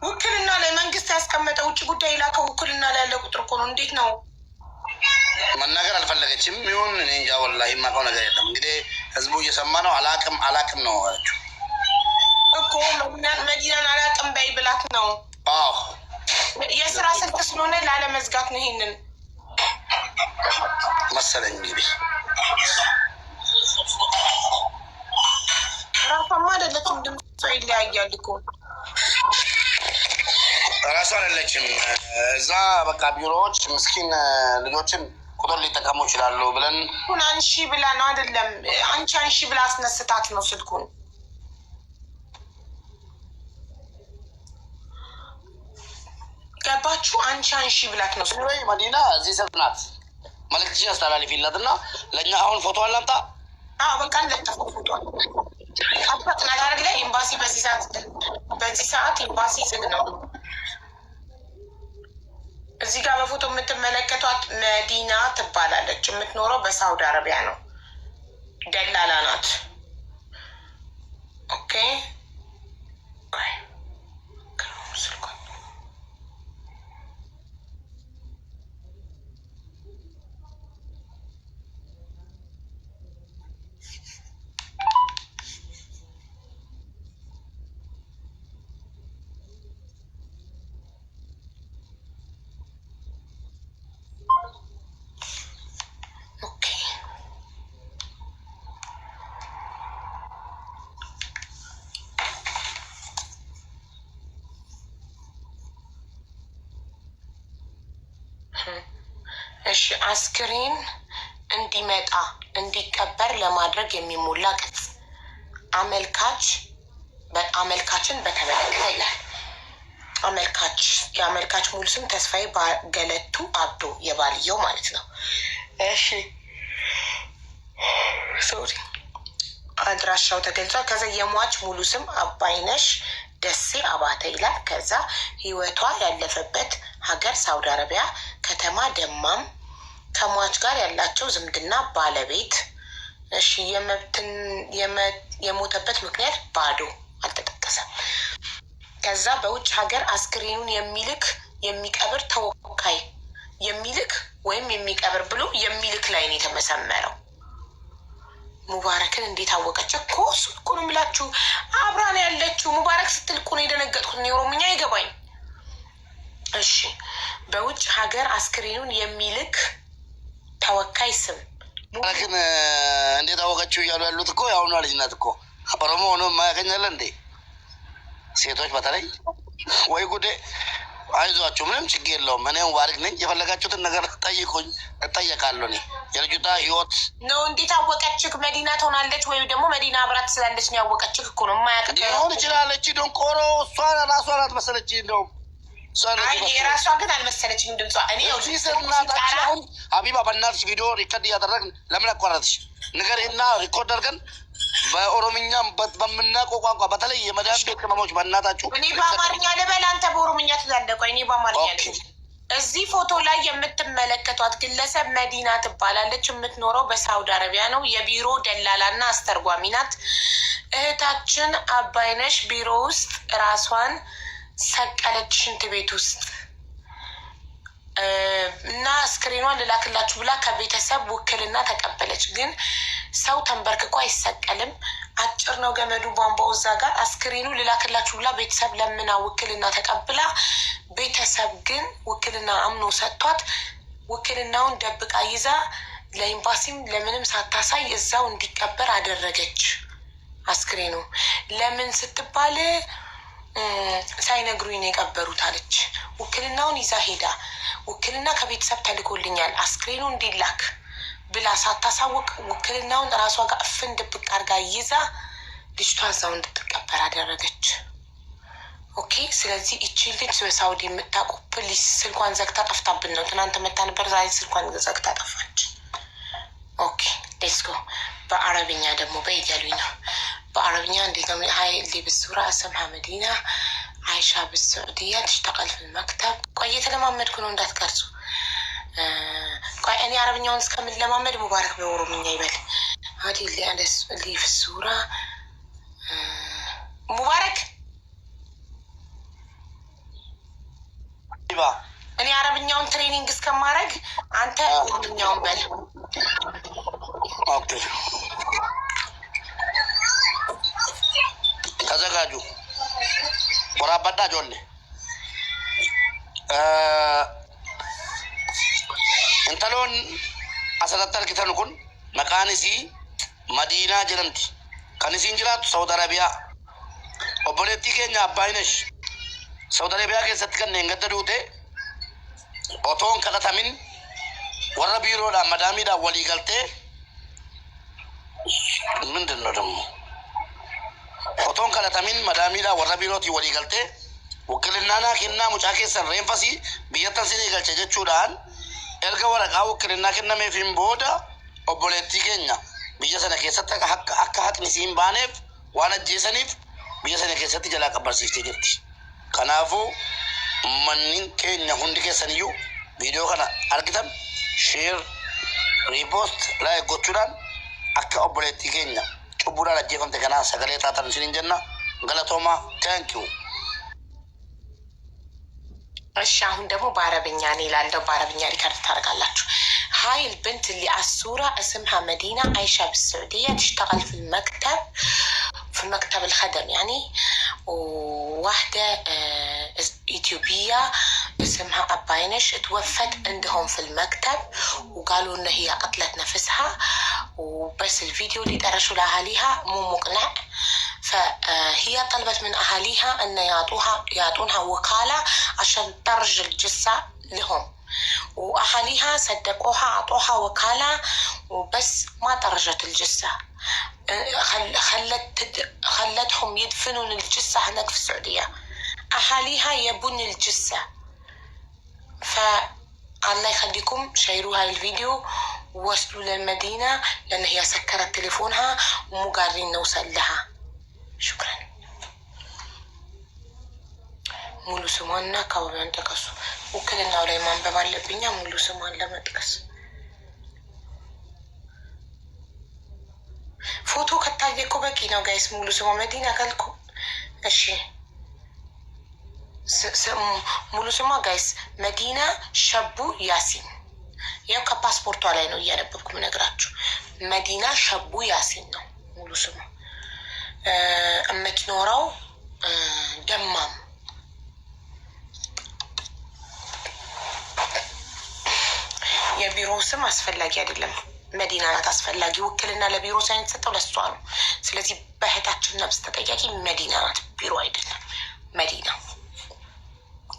ውክልና ላይ መንግስት ያስቀመጠው ውጭ ጉዳይ ላከው ውክልና ላይ ያለው ቁጥር እኮ ነው እንዴት ነው መናገር አልፈለገችም ይሁን እኔ እንጃ ወላሂ የማውቀው ነገር የለም እንግዲህ ህዝቡ እየሰማ ነው አላቅም ነው አለችው እኮ መዲናን አላቅም በይ ብላት ነው አዎ የስራ ስልክ ስለሆነ ላለመዝጋት ነው ይሄንን መሰለኝ እንግዲህ ራሷማ አይደለችም ድምጿ ይለያያል እኮ ራሷ አይደለችም እዛ በቃ ቢሮዎች ምስኪን ልጆችን ቁጥር ሊጠቀሙ ይችላሉ ብለን ሁን አንሺ ብላ ነው አይደለም አንቺ አንሺ ብላ አስነስታት ነው ስልኩን ገባችሁ አንቺ አንሺ ብላት ነው ወይ መዲና እዚህ ሰጥናት መልክትሽ አስተላልፊላትና ለኛ አሁን ፎቶ አላምጣ በቃ እንደተፈው ፎቶ አጥፋት ነገር ላይ ኤምባሲ በዚህ ሰዓት ኤምባሲ ዝግ ነው እዚህ ጋር በፎቶ የምትመለከቷት መዲና ትባላለች የምትኖረው በሳውዲ አረቢያ ነው ደላላ ናት ኦኬ እሺ አስክሬን እንዲመጣ እንዲቀበር ለማድረግ የሚሞላ ቅጽ አመልካችን በተመለከተ ይላል የአመልካች ሙሉ ስም ተስፋዬ ገለቱ አብዶ የባልየው ማለት ነው እሺ ሶሪ አድራሻው ተገልጿል ከዛ የሟች ሙሉ ስም አባይነሽ ደሴ አባተ ይላል ከዛ ህይወቷ ያለፈበት ሀገር ሳውዲ አረቢያ ከተማ ደማም ከሟች ጋር ያላቸው ዝምድና ባለቤት እሺ የሞተበት ምክንያት ባዶ አልተጠቀሰም ከዛ በውጭ ሀገር አስክሬኑን የሚቀብር ተወካይ የሚልክ ወይም የሚቀብር ብሎ የሚልክ ላይ ነው የተመሰመረው ሙባረክን እንዴት አወቀች እኮ እሱ እኮ ነው የምላችሁ አብራን ያለችው ሙባረክ ስትል እኮ ነው የደነገጥኩት ነው ኦሮምኛ አይገባኝ እሺ በውጭ ሀገር አስክሬኑን የሚልክ ተወካይ ስም ሙባረክን እንዴት አወቀችው እያሉ ያሉት እኮ ያሁኗ ልጅ ናት እኮ ኦሮሞ ሆኖ የማያገኛለ እንዴ ሴቶች በተለይ ወይ ጉዴ አይዟችሁ ምንም ችግር የለውም። እኔ ሙባረክ ነኝ። የፈለጋችሁትን ነገር ጠይቁኝ፣ እጠየቃለሁ። እኔ የልጅቷ ህይወት ነው። እንዴት አወቀችህ? መዲና ትሆናለች ወይም ደግሞ መዲና አብራት ስላለች ነው ያወቀችህ እኮ ነው። የማያውቅ ሊሆን ይችላለች። ደንቆሮ እሷ ራሷ ናት መሰለች። እንደውም የራሷ ግን አልመሰለችኝም ድምጿ። እኔ አሁን ሀቢባ በእናትሽ ቪዲዮ ሪከርድ እያደረግን ለምን አቋረጥሽ? ንገሪና ሪኮርድ አድርገን በኦሮምኛ በምናውቀው ቋንቋ በተለይ የመዳን ቤት ቅመሞች በእናታችሁ እኔ በአማርኛ ልበል አንተ በኦሮምኛ ትላለህ። እኔ በአማርኛ ልበል። እዚህ ፎቶ ላይ የምትመለከቷት ግለሰብ መዲና ትባላለች። የምትኖረው በሳውዲ አረቢያ ነው። የቢሮ ደላላ እና አስተርጓሚ ናት። እህታችን አባይነሽ ቢሮ ውስጥ ራሷን ሰቀለች ሽንት ቤት ውስጥ እና ስክሪኗን ልላክላችሁ ብላ ከቤተሰብ ውክልና ተቀበለች። ግን ሰው ተንበርክኮ አይሰቀልም። አጭር ነው ገመዱ ቧንቧው እዛ ጋር። አስክሪኑ ልላክላችሁ ብላ ቤተሰብ ለምና ውክልና ተቀብላ፣ ቤተሰብ ግን ውክልና አምኖ ሰጥቷት ውክልናውን ደብቃ ይዛ ለኤምባሲም ለምንም ሳታሳይ እዛው እንዲቀበር አደረገች። አስክሬኑ ለምን ስትባል ሳይነግሩኝ ነው የቀበሩት አለች። ውክልናውን ይዛ ሄዳ ውክልና ከቤተሰብ ተልኮልኛል አስክሬኑ እንዲላክ ብላ ሳታሳውቅ ውክልናውን ራሷ ጋር እፍን ድብቅ አድርጋ ይዛ ልጅቷ እዛው እንድትቀበር አደረገች። ኦኬ። ስለዚህ እቺ ልጅ በሳውዲ የምታውቁ ፕሊስ፣ ስልኳን ዘግታ ጠፍታብን ነው። ትናንት መታ ነበር፣ ዛሬ ስልኳን ዘግታ ጠፋች። ኦኬ ሌትስ ጎ። በአረብኛ ደግሞ በእያሉኝ ነው። በአረብኛ እንዴት ነው? ሀይ ሊ ብሱራ እስምሃ መዲና አይሻ ብስዑድያ ትሽተቀል ፊ ልመክተብ። ቆይ እየተለማመድኩ ነው እንዳትቀርጹ። ቆይ እኔ አረብኛውን እስከምንለማመድ ሙባረክ በኦሮምኛ ይበል። ሀዲ ሊ ብሱራ ሙባረክ እኔ አረብኛውን ትሬኒንግ እስከማድረግ አንተ ኦሮምኛውን በል። ኦኬ ተዘጋጁ። ወራባዳ ጆሌ እንተሎን አሰረተ አርጊተን ኩን መቃኒሲ መዲና ጀረምቲ ከኒሲን ጅራቱ ሳውዲ አረቢያ ኦቦሌቲ ኬኛ አባይነሽ ሳውዲ አረቢያ keessatti kan engedda duute otoon kadhatamin warra biiroodhaan madaamiidhaan walii galtee ምንድን ነው ደግሞ otoon kadhatamin madaamiidhaan warra biirootii walii galtee wukkilinnaa kennaa mucaa keessan reenfasii biyyattan sinii galche jechuudhaan erga waraqaa wukkilinnaa kennameefiin booda obboleettii keenya biyya sana keessatti akka haqni siin baaneef waan ajjeesaniif biyya sana keessatti jalaa qabbarsiiftee jirti. Kanaafuu mannin keenya hundi keessaniyyuu viidiyoo kana argitan sheer riipoost laayik gochuudhaan akka obboleettii keenya cubbuudhaan ajjeefamte kanaa sagalee taatan isiniin jenna. Galatoomaa ታንኪዩ። እሺ አሁን ደግሞ በአረብኛ እኔ ላለው በአረብኛ ሪከርድ ታደርጋላችሁ። هاي البنت اللي على الصورة اسمها مدينة عايشة بالسعودية تشتغل في المكتب الخدم يعني. وواحدة إثيوبية اسمها أباينش توفت عندهم في المكتب وقالوا إن هي قتلت نفسها، وبس الفيديو اللي درشوا لأهاليها مو مقنع، فهي طلبت من أهاليها أن يعطونها وكالة عشان ترج الجثة لهم، وأهاليها صدقوها عطوها وكالة وبس ما طرجت الجثة. خلتهم يدفنون الجثة هناك في السعودية. أهاليها يبون الجثة، فالله يخليكم شيروا هاي الفيديو ووصلوا للمدينة لأن هي سكرت تليفونها ومو قادرين نوصل لها. شكرا. ሙሉ ስሟና አካባቢዋን ጠቀሱ። ውክልናው ላይ ማንበብ አለብኛ። ሙሉ ስሟን ለመጥቀስ ፎቶ ከታየ እኮ በቂ ነው ጋይስ። ሙሉ ስሟ መዲና ካልኩ እሺ። ሙሉ ስሟ ጋይስ መዲና ሸቡ ያሲን። ያው ከፓስፖርቷ ላይ ነው እያነበብኩ ምነግራችሁ። መዲና ሸቡ ያሲን ነው ሙሉ ስሟ። የምትኖረው ደማም። የቢሮ ስም አስፈላጊ አይደለም። መዲና ናት አስፈላጊ። ውክልና ለቢሮ ሳይን የተሰጠው ለሷ ነው። ስለዚህ በእህታችን ነብስ ተጠያቂ መዲና ናት፣ ቢሮ አይደለም። መዲና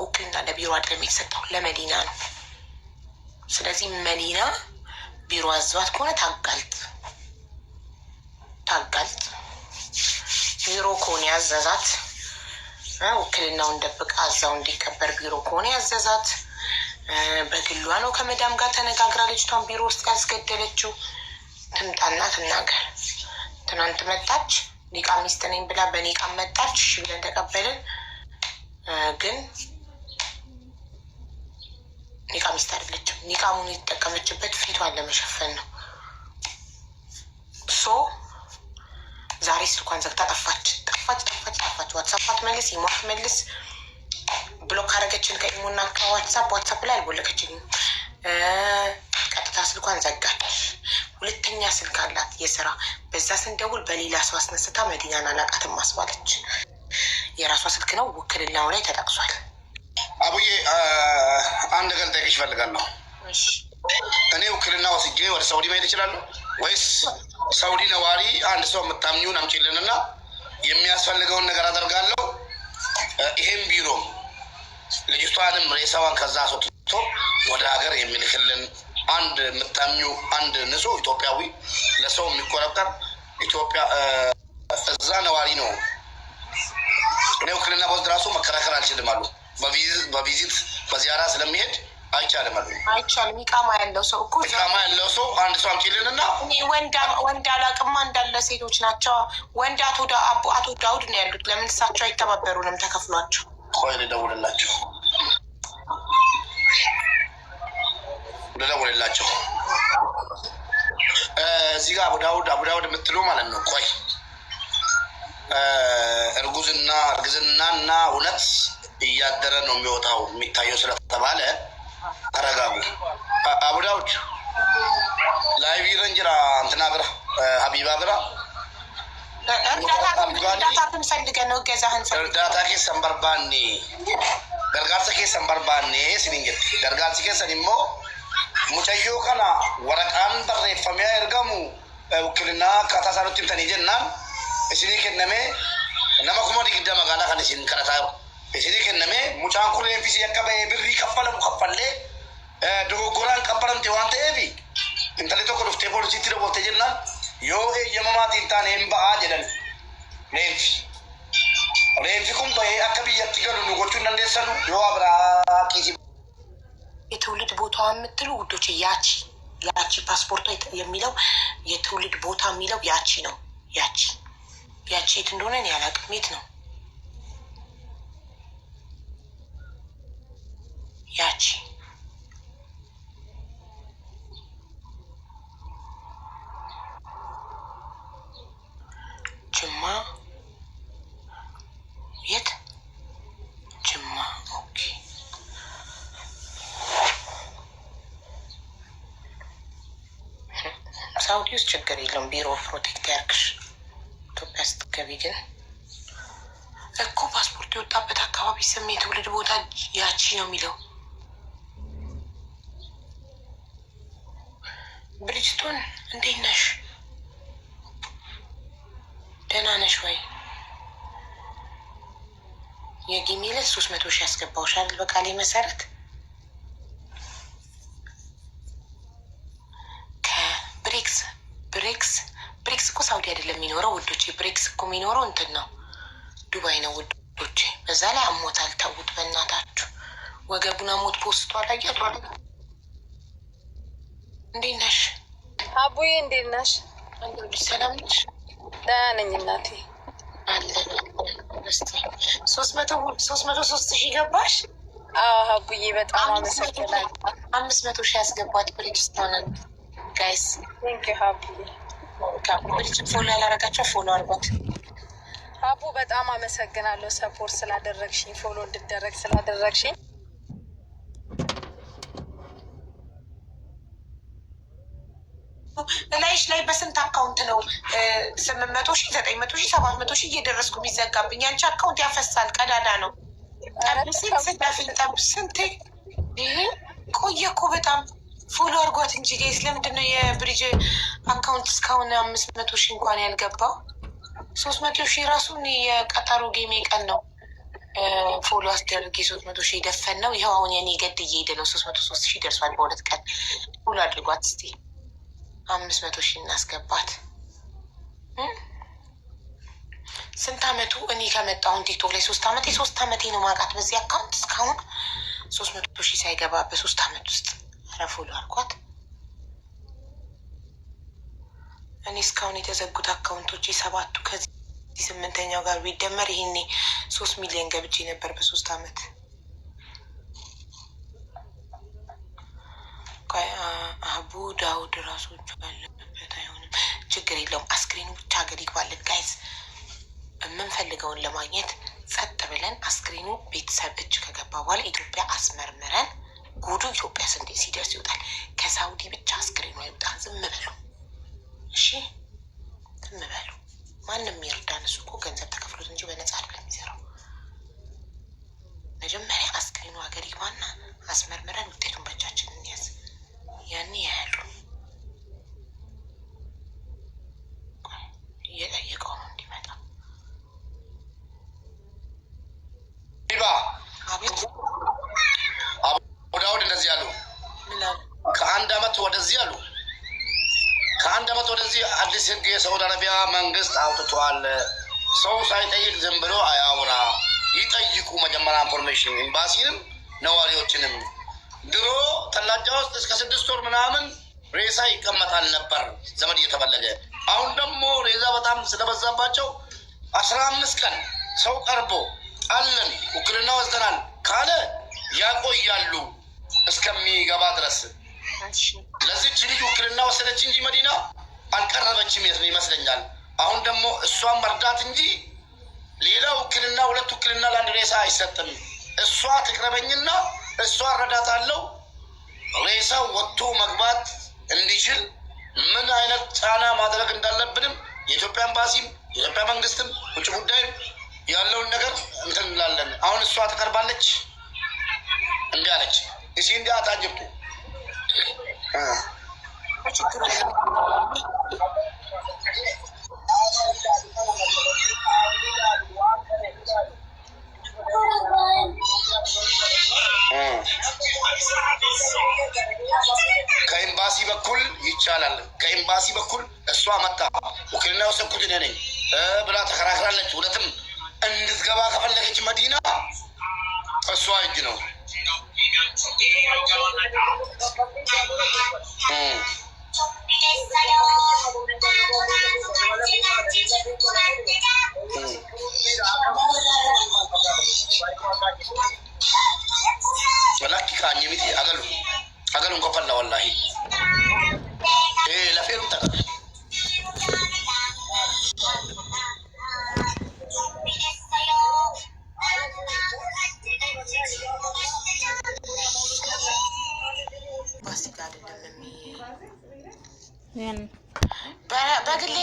ውክልና ለቢሮ አይደለም የተሰጠው ለመዲና ነው። ስለዚህ መዲና ቢሮ አዘዋት ከሆነ ታጋልጥ። ቢሮ ከሆነ ያዘዛት ውክልናውን ደብቃ እዛው እንዲቀበር ቢሮ ከሆነ ያዘዛት በግሏ ነው ከመዳም ጋር ተነጋግራ ልጅቷን ቢሮ ውስጥ ያስገደለችው ትምጣና ትናገር። ትናንት መጣች ኒቃ ሚስት ነኝ ብላ በኒቃ መጣች። እሺ ብለን ተቀበልን። ግን ኒቃ ሚስት አይደለችም። ኒቃሙን የተጠቀመችበት ፊቷን ለመሸፈን ነው። ዛሬ ስልኳን ዘግታ ጠፋች። ዋትሳፕ አትመልስ፣ ኢሞ አትመልስ። ብሎክ ካረገችን ከኢሞና ከዋትሳፕ ላይ አልቦለከችኝም። ቀጥታ ስልኳን ዘጋች። ሁለተኛ ስልክ አላት የስራ፣ በዛ ስንደውል በሌላ ሰው አስነስታ መዲናን አላቃትም አስባለች። የራሷ ስልክ ነው፣ ውክልናው ላይ ተጠቅሷል። አቡዬ አንድ ነገር ልጠይቅሽ እፈልጋለሁ። እኔ ውክልና ወስጄ ወደ ሳውዲ መሄድ እችላለሁ ወይስ ሳውዲ ነዋሪ አንድ ሰው የምታምኚውን አምጪልንና የሚያስፈልገውን ነገር አደርጋለሁ? ይሄም ቢሮ ልጅቷንም ሬሳዋን ከዛ አስወጥቶ ወደ ሀገር የሚልክልን አንድ የምታምኚው አንድ ንጹህ ኢትዮጵያዊ ለሰው የሚቆረጠር ኢትዮጵያ እዛ ነዋሪ ነው። እኔ ውክልና ወስድ ራሱ መከራከር አልችልም አሉ። በቪዚት በዚያራ ስለሚሄድ አይቻልም አሉ። አይቻልም። ኢቃማ ያለው ሰው እኮ ኢቃማ ያለው ሰው አንድ ሰው አምጪልንና ወንድ አላቅማ እንዳለ ሴቶች ናቸው። ወንድ አቶ ዳውድ ነው ያሉት። ለምን እሳቸው አይተባበሩንም ተከፍሏቸው? ቆይ ልደውልላቸው። እዚህ ጋር አቡዳውድ የምትሉ ማለት ነው። ቆይ እርግዝናና እውነት እያደረ ነው የሚወጣው የሚታየው ስለተባለ ተረጋጉ። አቡዳውድ ላይቪ ረንጅራ እንትና ብራ ሀቢባ ብራ እርዳታ ኬሰን በርባኔ ገርጋርሳ ኬሰን በርባኔ ሲኒንጀት ገርጋርሲ ኬሰን ሞ ሙጨዮ ከና ወረቃን በሬፈሚያ ኤርገሙ ውክልና ካታሳኑት ምተን ጀናን እስኒ ከነሜ ነማ ኩማ ዲግዳ መጋላ ከን ሲን ከረታ እስኒ ከነሜ ሙጫን ኩሬ ፊሲ ያከበ ብሪ ከፈለም ከፈለ ዶጎራን ቀበረምቴ ዋንተ ኤቢ እንተለቶ ኮፍቴ ፖሊሲ ትረቦተ ጀናን ዮ የማማት እንታን ኤምባአ ጀደን ሬንፊ ኩን በይ አከብየት ገሉ ንጎቹ እንደሰሉ ዮ አብራ ኪሲ የትውልድ ቦታ የምትሉ ውዶች ያቺ ፓስፖርቷ የሚለው የትውልድ ቦታ የሚለው ያቺ ነው። ያቺ የት እንደሆነ እኔ አላውቅም። የት ነው ያቺ? ጅማ የት? ጅማ። ኦኬ ሳውዲ ውስጥ ችግር የለውም። ቢሮ ፕሮቴክት ያርግሽ። ኢትዮጵያ ስትገቢ ግን እኮ ፓስፖርት የወጣበት አካባቢ ስም የትውልድ ቦታ ያቺ ነው የሚለው። ብሪጅቶን እንዴት ነሽ? ደህና ነሽ ወይ? የጊሜ ዕለት 300 ሺህ ያስገባውሻል በቃሌ መሰረት። ብሬክስ እኮ ሳውዲ አይደለም የሚኖረው ውዶቼ። ብሬክስ እኮ የሚኖረው እንትን ነው ዱባይ ነው ውዶቼ። በዛ ላይ አሞታል። ተውት በእናታችሁ። ወገቡን አሞት ፖስቱ አላያት። እንዴት ነሽ አቡዬ? እንዴት ነሽ? ሰላም ነሽ? ደህና ነኝ እናቴ። አለን 303 ሺህ ገባሽ? አቡዬ በጣም አመሰግናለሁ። 500 ሺህ ያስገባት ብሪጅስቶንን ጋይስ ቴንኪው አቡዬ። ፎሎ ያላረጋቸው ፎሎ አርጓት። አቡ በጣም አመሰግናለሁ ሰፖርት ስላደረግሽኝ፣ ፎሎ እንድደረግ ስላደረግሽኝ። ላይሽ ላይ በስንት አካውንት ነው 800 ሺህ 900 ሺህ 700 ሺህ እየደረስኩ የሚዘጋብኝ? አንቺ አካውንት ያፈሳል፣ ቀዳዳ ነው። ጠብ ስንቴ ይሄ ቆየ እኮ በጣም ፎሎ አርጓት እንጂ ጋይስ። ለምንድነው የብሪጅ አካውንት እስካሁን 500 ሺህ እንኳን ያልገባው? 300 ሺህ ራሱ የቀጠሮ ጌሜ ቀን ነው ፎሎ አስደርግ 300,000 ደፈን ነው። ይኸው አሁን የኔ ገድ እየሄደ ነው። 303,000 ደርሷል። በ2 ቀን ፎሎ አድርጓት እስቲ 500,000 እናስገባት። ስንት አመቱ እኔ ከመጣሁን ቲክቶክ ላይ 3 አመቴ 3 አመቴ ነው ማውቃት በዚህ አካውንት እስካሁን 300,000 ሳይገባ በ3 አመት ውስጥ። ኧረ ፎሎ አድርጓት። እኔ እስካሁን የተዘጉት አካውንቶች 7ቱ ከዚህ 8ኛው ጋር ቢደመር ይሄኔ 3 ሚሊዮን ገብቼ ነበር በ3 አመት። አቡ ዳውድ ራሶቹ ያለበት አይሆንም፣ ችግር የለውም። አስክሬኑ ብቻ ሀገር ይግባልን ጋይዝ። የምንፈልገውን ለማግኘት ጸጥ ብለን አስክሬኑ ቤተሰብ እጅ ከገባ በኋላ ኢትዮጵያ አስመርምረን ጉዱ ኢትዮጵያ ስንዴ ሲደርስ ይወጣል። ከሳውዲ ብቻ አስክሬኑ አይወጣ። ዝም በሉ እሺ፣ ዝም በሉ። ማንም ይርዳን። እሱ እኮ ገንዘብ ተከፍሎት እንጂ በነፃ አይደለም የሚሰራው። መጀመሪያ አስክሬኑ ሀገር ይግባና አስመርምረን ውጤቱን በእጃችን እንያዝ። ያኔ ያያሉ። እየጠየቀው ነው እንዲመጣ። አቡ ዳውድ እንደዚህ አሉ። ከ1 አመት ወደዚህ አሉ። ከ1 አመት ወደዚህ አዲስ ህግ የሳውዲ አረቢያ መንግስት አውጥቷል። ሰው ሳይጠይቅ ዝም ብሎ አያውራ፣ ይጠይቁ መጀመሪያ ኢንፎርሜሽን፣ ኤምባሲንም ነዋሪዎችንም። ድሮ ተላጃ ውስጥ እስከ 6 ወር ምናምን ሬሳ ይቀመጣል ነበር ዘመድ እየተፈለገ። አሁን ደግሞ ሬሳ በጣም ስለበዛባቸው 15 ቀን ሰው ቀርቦ አለን ውክልና ወስደናል ካለ ያቆያሉ እስከሚገባ ድረስ። ለዚች ልጅ ውክልና ወሰደች እንጂ መዲና አልቀረበችም ይመስለኛል። አሁን ደግሞ እሷን መርዳት እንጂ ሌላ ውክልና 2 ውክልና ለአንድ ሬሳ አይሰጥም። እሷ ትቅረበኝና እሷ እረዳታለሁ። ሬሳ ወጥቶ መግባት እንዲችል ምን አይነት ጫና ማድረግ እንዳለብንም የኢትዮጵያ ኤምባሲም የኢትዮጵያ መንግስትም ውጭ ጉዳይም ያለውን ነገር እንትን እንላለን። አሁን እሷ ትቀርባለች እንዲ አለች። እሺ እንዲ አታጅብቱ ከኤምባሲ በኩል ይቻላል። ከኤምባሲ በኩል እሷ መጣ ውክልና የወሰድኩት እኔ ነኝ ብላ ተከራክራለች። እውነትም እንድትገባ ከፈለገች መዲና እሷ እጅ ነው። ወላኪ ካኝ ሚቲ አገሉን ኮፈላ ወላሂ ለፌሩም ተቀ በግሌ